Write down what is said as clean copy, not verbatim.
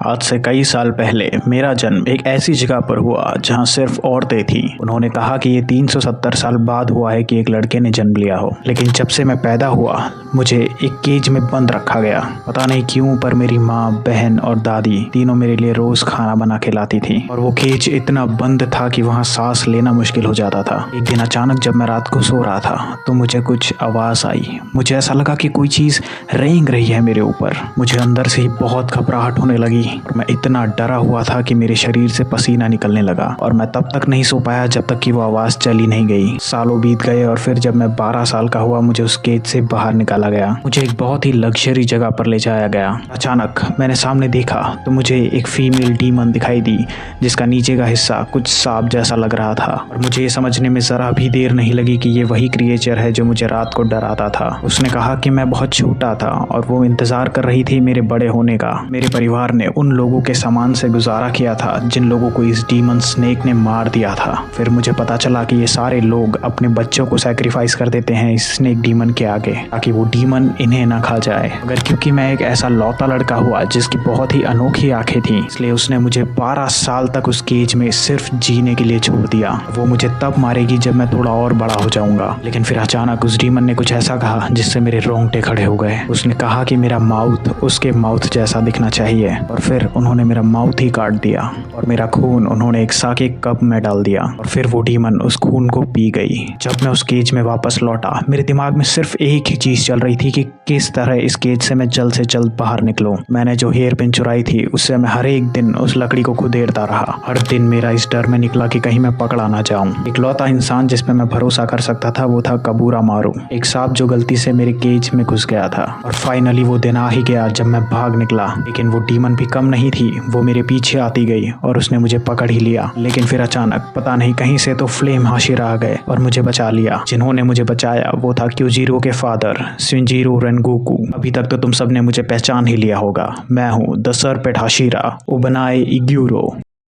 आज से कई साल पहले मेरा जन्म एक ऐसी जगह पर हुआ जहां सिर्फ औरतें थीं। उन्होंने कहा कि ये 370 साल बाद हुआ है कि एक लड़के ने जन्म लिया हो, लेकिन जब से मैं पैदा हुआ मुझे एक केज में बंद रखा गया। पता नहीं क्यों, पर मेरी माँ, बहन और दादी तीनों मेरे लिए रोज खाना बना के लाती थी और वो केज इतना बंद था कि वहाँ सांस लेना मुश्किल हो जाता था। एक दिन अचानक जब मैं रात को सो रहा था तो मुझे कुछ आवाज आई। मुझे ऐसा लगा कि कोई चीज रेंग रही है मेरे ऊपर। मुझे अंदर से ही बहुत घबराहट होने लगी और मैं इतना डरा हुआ था कि मेरे शरीर से पसीना निकलने लगा और मैं तब तक नहीं सो पाया जब तक कि वो आवाज चली नहीं गई। सालों बीत गए और फिर जब मैं 12 साल का हुआ मुझे उस केज से बाहर निकाला गया। मुझे एक बहुत ही लग्जरी जगह पर ले जाया गया। अचानक मैंने सामने देखा तो मुझे एक फीमेल डीमन दिखाई दी जिसका नीचे का हिस्सा कुछ सांप जैसा लग रहा था और मुझे ये समझने में जरा भी देर नहीं लगी कि ये वही क्रिएचर है जो मुझे रात को डराता था। उसने कहा कि मैं बहुत छोटा था और वो इंतजार कर रही थी मेरे बड़े होने का। मेरे परिवार ने उन लोगों के सामान से गुजारा किया था जिन लोगों को इस डीमन स्नेक ने मार दिया था। फिर मुझे पता चला कि ये सारे लोग अपने बच्चों को सैक्रिफाइस कर देते हैं इस स्नेक डीमन के आगे ताकि वो डीमन इन्हें ना खा जाए। मगर क्योंकि मैं एक ऐसा लौता लड़का हुआ जिसकी बहुत ही अनोखी आंखें थी, इसलिए उसने मुझे 12 साल तक उस केज में सिर्फ जीने के लिए छोड़ दिया। वो मुझे तब मारेगी जब मैं थोड़ा और बड़ा हो जाऊंगा। लेकिन फिर अचानक उस डीमन ने कुछ ऐसा कहा जिससे मेरे रोंगटे खड़े हो गए। उसने कहा कि मेरा माउथ उसके माउथ जैसा दिखना चाहिए और फिर उन्होंने मेरा माउथ ही काट दिया और मेरा खून उन्होंने एक साके कप में डाल दिया और फिर वो डीमन उस खून को पी गई। जब मैं उस केज में वापस लौटा मेरे दिमाग में सिर्फ एक ही चीज चल रही थी कि किस तरह इस केज से मैं जल्द से जल्द बाहर निकलूं। मैंने जो हेयर पिन चुराई थी उससे मैं हर एक दिन उस लकड़ी को खुदेड़ता रहा। हर दिन मेरा इस डर में निकला कि कहीं मैं पकड़ा ना जाऊं। इकलौता इंसान जिस पे मैं भरोसा कर सकता था वो था कबूरा मारू, एक सांप जो गलती से मेरे केज में घुस गया था। और फाइनली वो दिन आ ही गया जब मैं भाग निकला, लेकिन वो डीमन भी कम नहीं थी। वो मेरे पीछे आती गई और उसने मुझे पकड़ ही लिया। लेकिन फिर अचानक पता नहीं कहीं से तो फ्लेम हाशिरा आ गए और मुझे बचा लिया। जिन्होंने मुझे बचाया वो था क्यूजीरो के फादर शिनजीरो रेनगोकू। अभी तक तो तुम सबने मुझे पहचान ही लिया होगा। मैं हूँ द सर्पेंट हाशिरा उबनाए इग्यूरो।